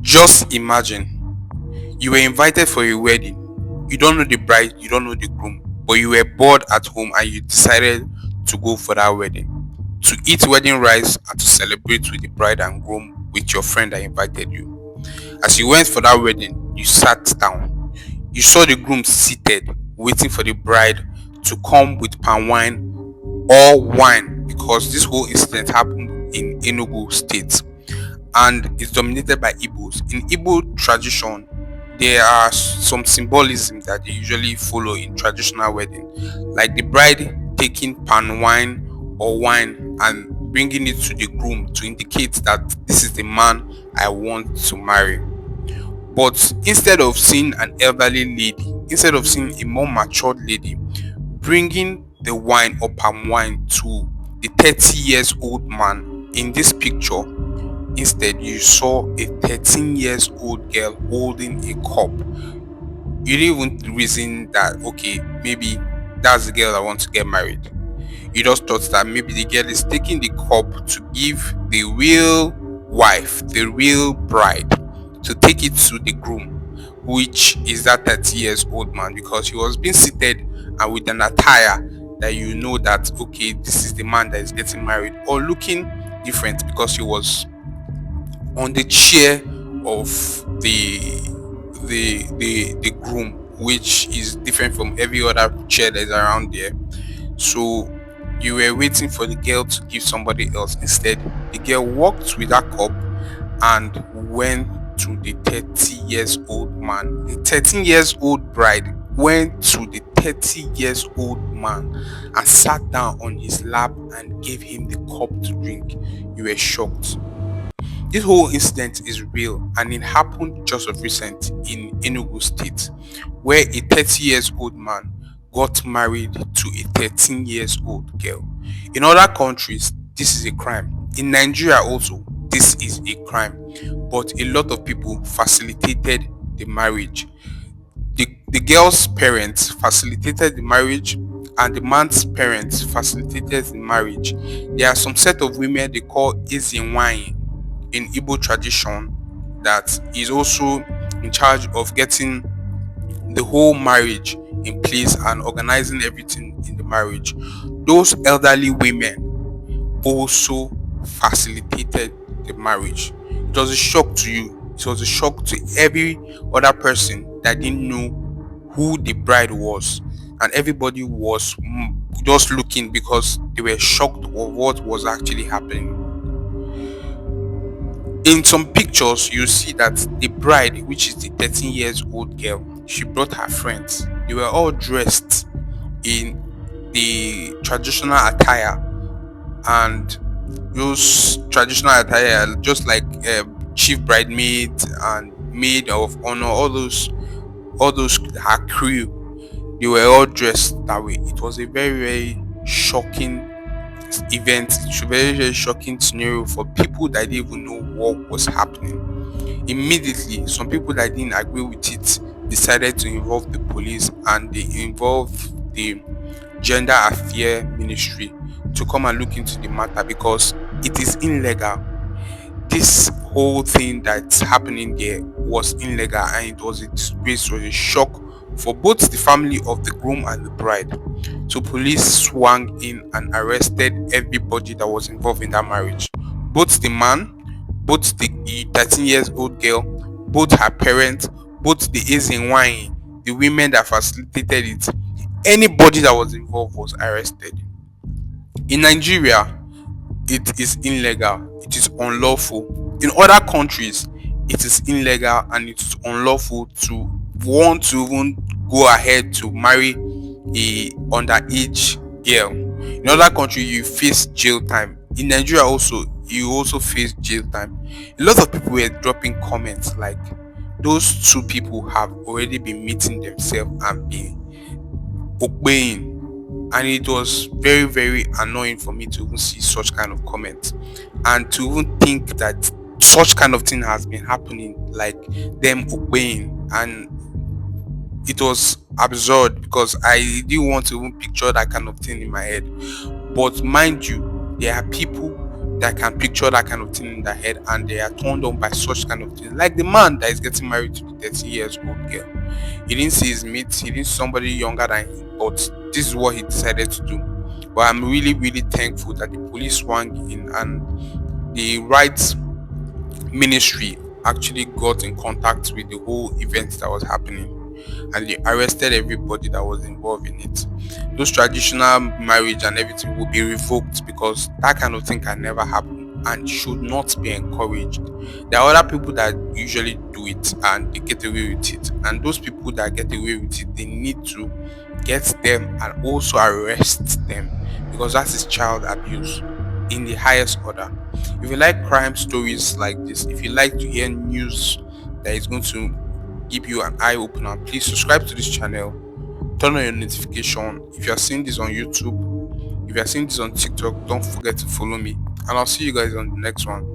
Just imagine you were invited for a wedding. You don't know the bride, you don't know the groom, but you were bored at home and you decided to go for that wedding, to eat wedding rice and to celebrate with the bride and groom with your friend that invited you. As you went for that wedding, you sat down. You saw the groom seated, waiting for the bride to come with palm wine or wine, because this whole incident happened in Enugu State and is dominated by Igbos. In Igbo tradition, there are some symbolism that they usually follow in traditional wedding, like the bride taking palm wine or wine and bringing it to the groom to indicate that this is the man I want to marry. But instead of seeing an elderly lady, instead of seeing a more matured lady bringing the wine or palm wine to the 30 years old man in this picture, instead you saw a 13 years old girl holding a cup. You didn't even reason that, okay, maybe that's the girl I want to get married. You just thought that maybe the girl is taking the cup to give the real wife, the real bride, to take it to the groom, which is that 30 years old man, because he was being seated and with an attire that you know that, okay, this is the man that is getting married, or looking different because he was on the chair of the groom, which is different from every other chair that is around there. So you were waiting for the girl to give somebody else. Instead, the girl walked with that cup and went to the 30 years old man. The 13 years old bride went to the 30 years old man and sat down on his lap and gave him the cup to drink. You were shocked. This whole incident is real and it happened just of recent in Enugu State, where a 30 years old man got married to a 13 years old girl. In other countries, this is a crime. In Nigeria also, this is a crime. But a lot of people facilitated the marriage. The girl's parents facilitated the marriage and the man's parents facilitated the marriage. There are some set of women they call Ezenwanyi in Igbo tradition that is also in charge of getting the whole marriage in place and organizing everything in the marriage. Those elderly women also facilitated the marriage. It was a shock to you. It was a shock to every other person that didn't know who the bride was, and everybody was just looking because they were shocked of what was actually happening. In some pictures, you see that the bride, which is the 13 years old girl, she brought her friends. They were all dressed in the traditional attire, and those traditional attire, just like chief bridemaid and maid of honor, all those her crew, they were all dressed that way. It was a very, very shocking event. It's a very, very shocking scenario for people that didn't even know what was happening. Immediately, some people that didn't agree with it decided to involve the police, and they involved the gender affairs ministry to come and look into the matter because it is illegal. This whole thing that's happening there was illegal, and it was a disgrace, was a shock for both the family of the groom and the bride. So police swung in and arrested everybody that was involved in that marriage. Both the man, both the 13 years old girl, both her parents, both the Ezenwanyi, the women that facilitated it. Anybody that was involved was arrested. In Nigeria, it is illegal, it is unlawful. In other countries, it is illegal and it is unlawful to want to even go ahead to marry a underage girl. In other countries, you face jail time. In Nigeria also, you also face jail time. A lot of people were dropping comments like those two people have already been meeting themselves and been obeying, and it was very, very annoying for me to even see such kind of comments and to even think that such kind of thing has been happening, like them obeying. And it was absurd because I didn't want to even picture that kind of thing in my head. But mind you, there are people that can picture that kind of thing in their head, and they are turned on by such kind of things. Like the man that is getting married to the 13 years old girl. He didn't see his mates, he didn't see somebody younger than him, but this is what he decided to do. But I'm really, really thankful that the police swung in and the rights ministry actually got in contact with the whole event that was happening, and they arrested everybody that was involved in it. Those traditional marriage and everything will be revoked because that kind of thing can never happen and should not be encouraged. There are other people that usually do it and they get away with it, and those people that get away with it, they need to get them and also arrest them, because that is child abuse in the highest order. If you like crime stories like this, if you like to hear news that is going to give you an eye opener, please subscribe to this channel, turn on your notification. If you are seeing this on YouTube, if you are seeing this on TikTok, don't forget to follow me, and I'll see you guys on the next one.